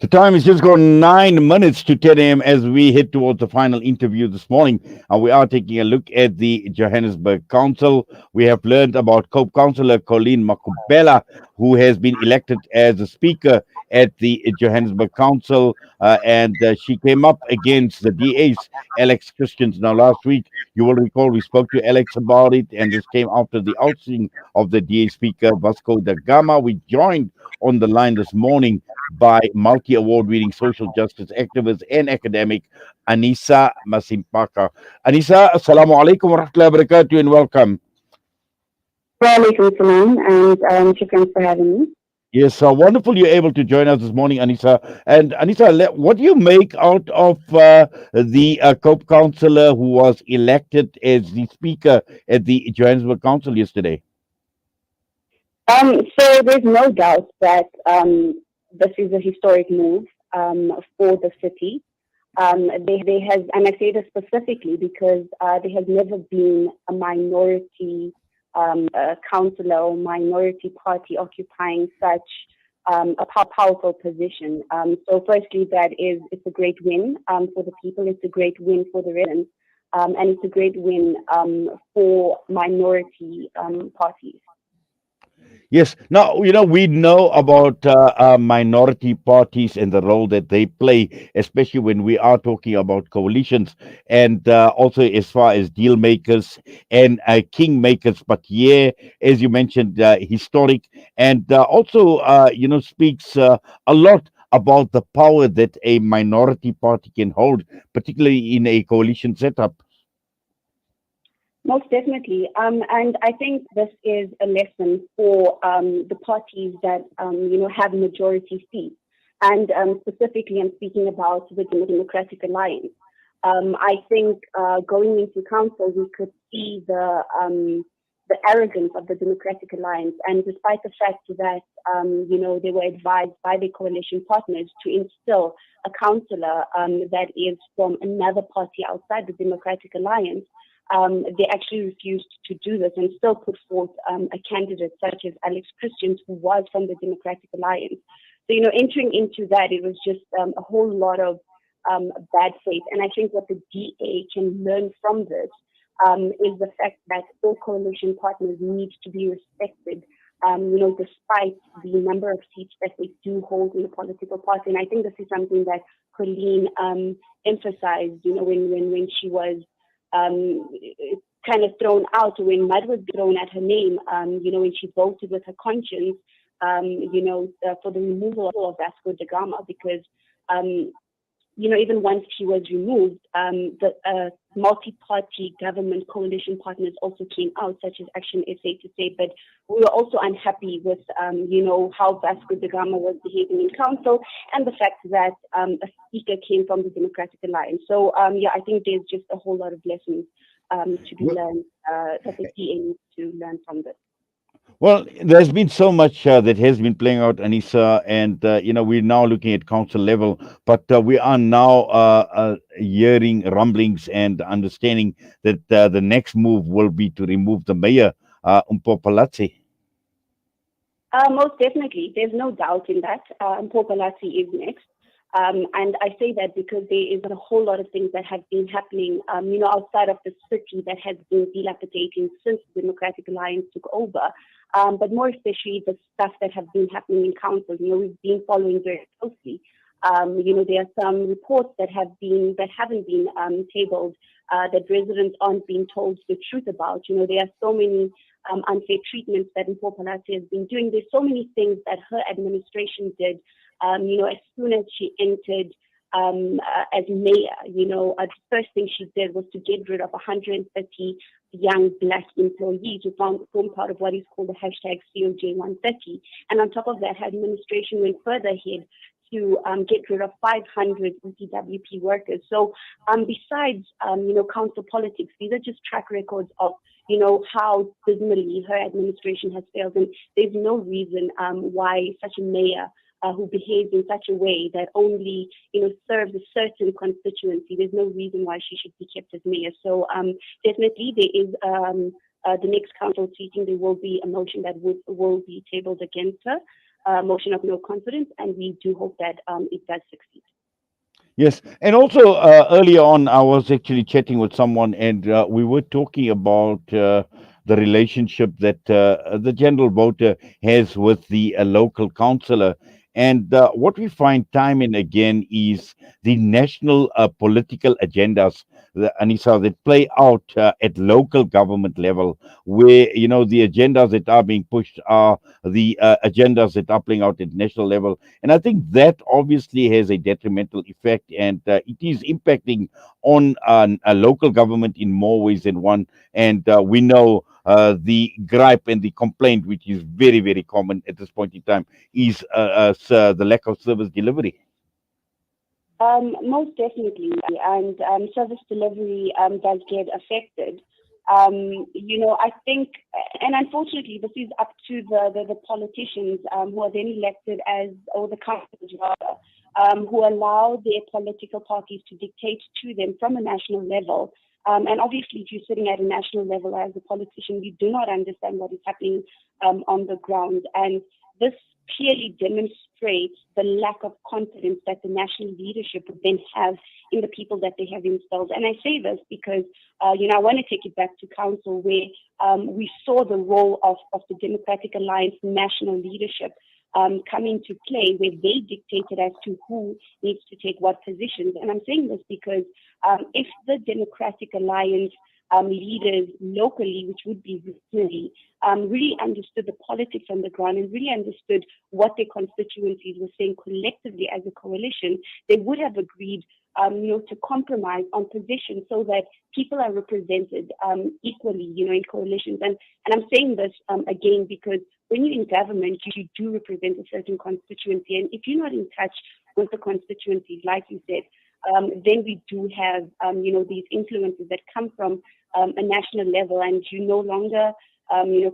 The time is just gone 9 minutes to 10 a.m. as we head towards the final interview this morning. And we are taking a look at the Johannesburg Council. We have learned about councillor Colleen Makhubela, who has been elected as a speaker at the Johannesburg Council. And she came up against the DA's Alex Christians. Now, last week, you will recall we spoke to Alex about it, and this came after the ousting of the DA speaker, Vasco da Gama. We joined on the line this morning by multi award winning social justice activist and academic Anisa Mazimpaka. Anisa, Assalamu alaikum wa rahmatullahi wa barakatuh and welcome. Walaikum salam, and shukran for having me. Yes, wonderful you're able to join us this morning, Anisa. And Anisa, what do you make out of the COPE councillor who was elected as the speaker at the Johannesburg Council yesterday? So there's no doubt that this is a historic move for the city. There has, and I say this specifically because there has never been a minority councillor or minority party occupying such a powerful position. So firstly, it's a great win for the people. It's a great win for the residents, and it's a great win for minority parties. Yes. Now, we know about minority parties and the role that they play, especially when we are talking about coalitions and also as far as deal makers and king makers. But yeah, as you mentioned, historic and also, speaks a lot about the power that a minority party can hold, particularly in a coalition setup. Most definitely. And I think this is a lesson for the parties that, have majority seats. And specifically, I'm speaking about the Democratic Alliance. I think going into council, we could see the arrogance of the Democratic Alliance. And despite the fact that, they were advised by the coalition partners to instill a councillor that is from another party outside the Democratic Alliance, they actually refused to do this and still put forth a candidate such as Alex Christians, who was from the Democratic Alliance. So, entering into that, it was just a whole lot of bad faith. And I think what the DA can learn from this is the fact that all coalition partners need to be respected, despite the number of seats that they do hold in the political party. And I think this is something that Colleen emphasized, when she was kind of thrown out, when mud was thrown at her name, when she voted with her conscience, for the removal of Vasco da Gama, because, even once she was removed, the multi-party government coalition partners also came out, such as Action SA, to say, but we were also unhappy with, how Vasco da Gama was behaving in council and the fact that a speaker came from the Democratic Alliance. So, I think there's just a whole lot of lessons to be learned that the DA needs to learn from this. Well, there's been so much that has been playing out, Anisa, and we're now looking at council level, but we are now hearing rumblings and understanding that the next move will be to remove the mayor, Mpho. Most definitely, there's no doubt in that. Mpho is next. And I say that because there is a whole lot of things that have been happening, outside of the city that has been dilapidating since the Democratic Alliance took over. But more especially the stuff that have been happening in council. We've been following very closely. There are some reports that haven't been tabled that residents aren't being told the truth about. There are so many unfair treatments that Mpho has been doing. There's so many things that her administration did. As soon as she entered as mayor, the first thing she did was to get rid of 130 young Black employees who formed part of what is called the hashtag COJ130. And on top of that, her administration went further ahead to get rid of 500 EPWP workers. So besides, council politics, these are just track records of, how dismally her administration has failed. And there's no reason why such a mayor who behaves in such a way that only, serves a certain constituency, there's no reason why she should be kept as mayor. So definitely there is the next council seating, there will be a motion that will be tabled against her. motion of no confidence, and we do hope that it does succeed. Yes, and also earlier on, I was actually chatting with someone, and we were talking about the relationship that the general voter has with the local councillor. And what we find time and again is the national political agendas, Anisa, that play out at local government level, where the agendas that are being pushed are the agendas that are playing out at national level, and I think that obviously has a detrimental effect, and it is impacting on a local government in more ways than one. And we know the gripe and the complaint, which is very, very common at this point in time, is the lack of service delivery. Most definitely, and service delivery does get affected. I think, and unfortunately, this is up to the politicians who are then elected as, or the councillors rather, who allow their political parties to dictate to them from a national level. And obviously, if you're sitting at a national level as a politician, you do not understand what is happening on the ground. And this clearly demonstrates the lack of confidence that the national leadership would then have in the people that they have installed. And I say this because, I want to take it back to council where we saw the role of the Democratic Alliance national leadership come into play, where they dictated as to who needs to take what positions. And I'm saying this because if the Democratic Alliance leaders locally, which would be regionally, really understood the politics on the ground and really understood what their constituencies were saying collectively as a coalition, they would have agreed to compromise on positions so that people are represented equally, in coalitions. And I'm saying this again because when you're in government, you do represent a certain constituency. And if you're not in touch with the constituencies, like you said, then we do have, these influences that come from a national level, and you no longer,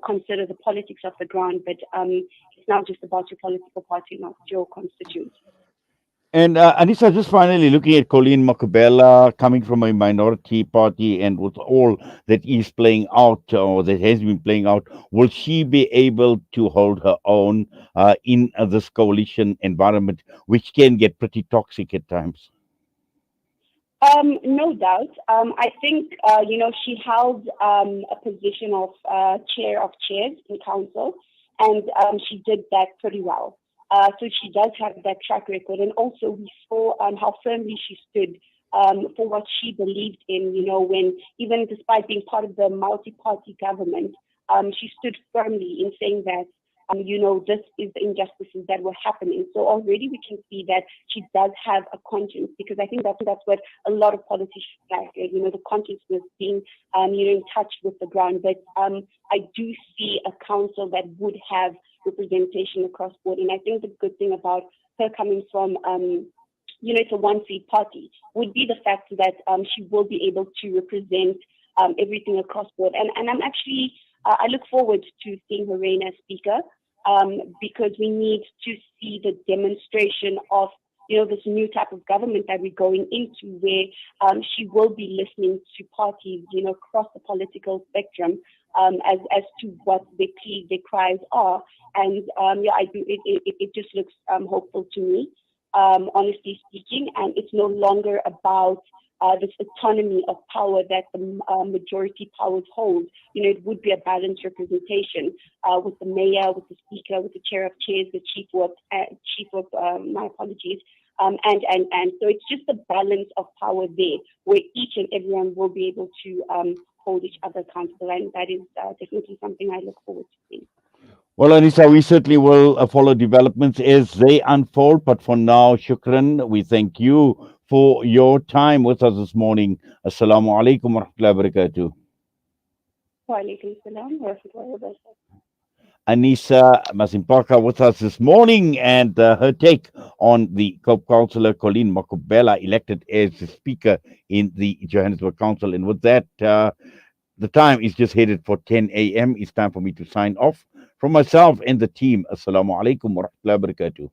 consider the politics of the ground, but it's now just about your political party, not your constituents. And Anissa, just finally looking at Colleen Makhubela coming from a minority party and with all that is playing out or that has been playing out, will she be able to hold her own in this coalition environment, which can get pretty toxic at times? No doubt. I think, she held a position of chair of chairs in council, and she did that pretty well. So she does have that track record. And also we saw how firmly she stood for what she believed in, when even despite being part of the multi-party government, she stood firmly in saying that, this is the injustices that were happening. So already we can see that she does have a conscience, because I think that's what a lot of politicians like, the consciousness being, in touch with the ground. But I do see a council that would have representation across board. And I think the good thing about her coming from, it's a one-seat party, would be the fact that she will be able to represent everything across board. And I'm actually, I look forward to seeing her reign as speaker, because we need to see the demonstration of, this new type of government that we're going into, where she will be listening to parties, across the political spectrum, as to what their pleas, their cries are. And I do. It just looks hopeful to me, honestly speaking. And it's no longer about this autonomy of power that the majority powers hold. It would be a balanced representation with the mayor, with the speaker, with the chair of chairs, the chief of my apologies. And so it's just a balance of power there, where each and everyone will be able to hold each other accountable. And that is definitely something I look forward to seeing. Well, Anissa, we certainly will follow developments as they unfold. But for now, shukran. We thank you for your time with us this morning. Assalamu alaikum wa rahmatullahi wa barakatuh. Wa alaikum salam wa rahmatullahi wa barakatuh. Anisa Mazimpaka with us this morning, and her take on the COPE councillor Colleen Makhubela elected as the speaker in the Johannesburg Council. And with that, the time is just headed for 10 a.m. It's time for me to sign off. From myself and the team, Assalamu alaikum wa rahmatullahi wa barakatuh.